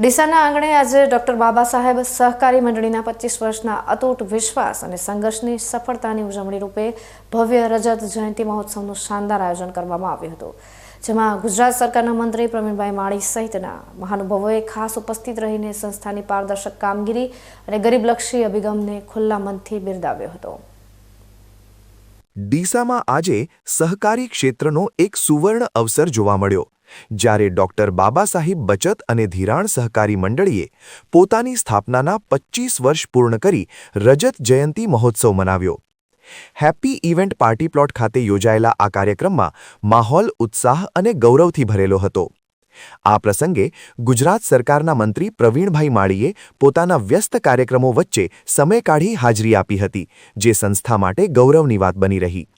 ડીસાના આંગણે આજે ડોક્ટર બાબા સાહેબ સહકારી મંડળીના 25 વર્ષના અતૂટ વિશ્વાસ અને સંઘર્ષની સફળતાની ઉજવણી રૂપે ભવ્ય રજત જયંતિ મહોત્સવનું શાનદાર આયોજન કરવામાં આવ્યું હતું, જેમાં ગુજરાત સરકારના મંત્રી પ્રવીણભાઈ માળી સહિતના મહાનુભાવોએ ખાસ ઉપસ્થિત રહીને સંસ્થાની પારદર્શક કામગીરી અને ગરીબલક્ષી અભિગમને ખુલ્લા મનથી બિરદાવ્યો હતો। ડીસામાં આજે સહકારી ક્ષેત્રનો એક સુવર્ણ અવસર જોવા મળ્યો, જ્યારે ડોક્ટર બાબા સાહેબ બચત અને ધિરાણ સહકારી મંડળીએ પોતાની સ્થાપનાના 25 વર્ષ પૂર્ણ કરી રજત જયંતિ મહોત્સવ મનાવ્યો। હેપી ઇવેન્ટ પાર્ટી પ્લોટ ખાતે યોજાયેલા આ કાર્યક્રમમાં માહોલ ઉત્સાહ અને ગૌરવથી ભરેલો હતો। આ પ્રસંગે ગુજરાત સરકારના મંત્રી પ્રવીણભાઈ માળીએ પોતાના વ્યસ્ત કાર્યક્રમો વચ્ચે સમય કાઢી હાજરી આપી હતી, જે સંસ્થા માટે ગૌરવની વાત બની રહી।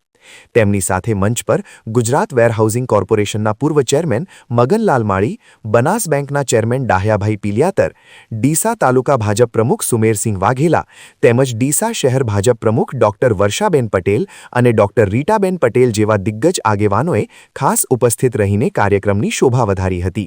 તેમની સાથે મંચ પર ગુજરાત વેરહાઉસિંગ કોર્પોરેશનના પૂર્વ ચેરમેન મગનલાલ માળી, બનાસ બેંકના ચેરમેન ડાહ્યાભાઈ પિલિયાતર, ડીસા તાલુકા ભાજપ પ્રમુખ સુમેરસિંહ વાઘેલા તેમજ ડીસા શહેર ભાજપ પ્રમુખ ડોક્ટર વર્ષાબેન પટેલ અને ડોક્ટર રીટાબેન પટેલ જેવા દિગ્ગજ આગેવાનોએ ખાસ ઉપસ્થિત રહીને કાર્યક્રમની શોભા વધારી હતી।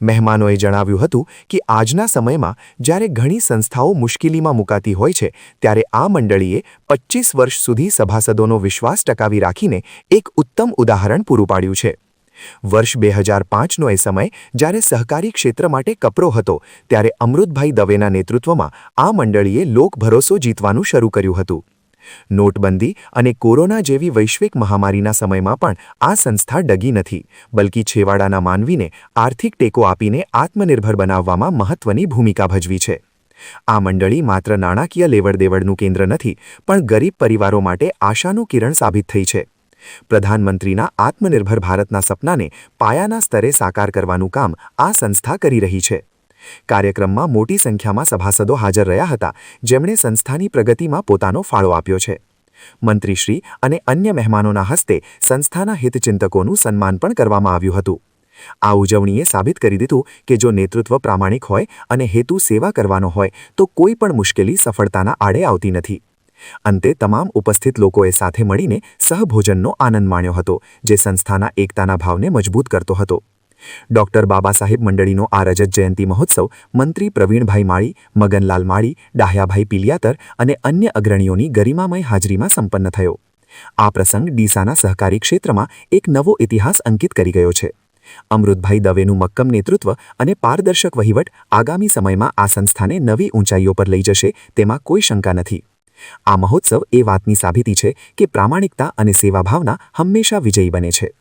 મહેમાનોએ જણાવ્યું હતું કે આજના સમયમાં જ્યારે ઘણી સંસ્થાઓ મુશ્કેલીમાં મુકાતી હોય છે, ત્યારે આ મંડળીએ 25 વર્ષ સુધી સભાસદોનો વિશ્વાસ ટકાવી રાખીને એક ઉત્તમ ઉદાહરણ પૂરું પાડ્યું છે। વર્ષ 2005નો એ સમય જ્યારે સહકારી ક્ષેત્ર માટે કપરો હતો, ત્યારે અમૃતભાઈ દવેના નેતૃત્વમાં આ મંડળીએ લોકભરોસો જીતવાનું શરૂ કર્યું હતું। નોટબંધી અને કોરોના જેવી વૈશ્વિક મહામારીના સમયમાં પણ આ સંસ્થા ડગી નથી, બલ્કિ છેવાડાના માનવીને આર્થિક ટેકો આપીને આત્મનિર્ભર બનાવવામાં મહત્વની ભૂમિકા ભજવી છે। આ મંડળી માત્ર નાણાકીય લેવડદેવડનું કેન્દ્ર નથી, પણ ગરીબ પરિવારો માટે આશાનું કિરણ સાબિત થઈ છે। પ્રધાનમંત્રીના આત્મનિર્ભર ભારતના સપનાને પાયાના સ્તરે સાકાર કરવાનું કામ આ સંસ્થા કરી રહી છે। કાર્યક્રમમાં મોટી સંખ્યામાં સભાસદો હાજર રહ્યા હતા, જેમણે સંસ્થાની પ્રગતિમાં પોતાનો ફાળો આપ્યો છે। મંત્રીશ્રી અને અન્ય મહેમાનોના હસ્તે સંસ્થાના હિતચિંતકોનું સન્માન પણ કરવામાં આવ્યું હતું। આ ઉજવણીએ સાબિત કરી દીધું કે જો નેતૃત્વ પ્રામાણિક હોય અને હેતુ સેવા કરવાનો હોય તો કોઈ પણ મુશ્કેલી સફળતાના આડે આવતી નથી। અંતે તમામ ઉપસ્થિત લોકોએ સાથે મળીને સહભોજનનો આનંદ માણ્યો હતો, જે સંસ્થાના એકતાના ભાવને મજબૂત કરતો હતો। ડોક્ટર બાબા સાહેબ મંડળીનો આ રજત જયંતિ મહોત્સવ મંત્રી પ્રવીણભાઈ માળી, મગનલાલ માળી, ડાહ્યાભાઈ પિલિયાતર અને અન્ય અગ્રણીઓની ગરિમામય હાજરીમાં સંપન્ન થયો। આ પ્રસંગ ડીસાના સહકારી ક્ષેત્રમાં એક નવો ઇતિહાસ અંકિત કરી ગયો છે। અમૃતભાઈ દવેનું મક્કમ નેતૃત્વ અને પારદર્શક વહીવટ આગામી સમયમાં આ સંસ્થાને નવી ઊંચાઈઓ પર લઈ જશે, તેમાં કોઈ શંકા નથી। આ મહોત્સવ એ વાતની સાબિતી છે કે પ્રામાણિકતા અને સેવાભાવના હંમેશા વિજયી બને છે।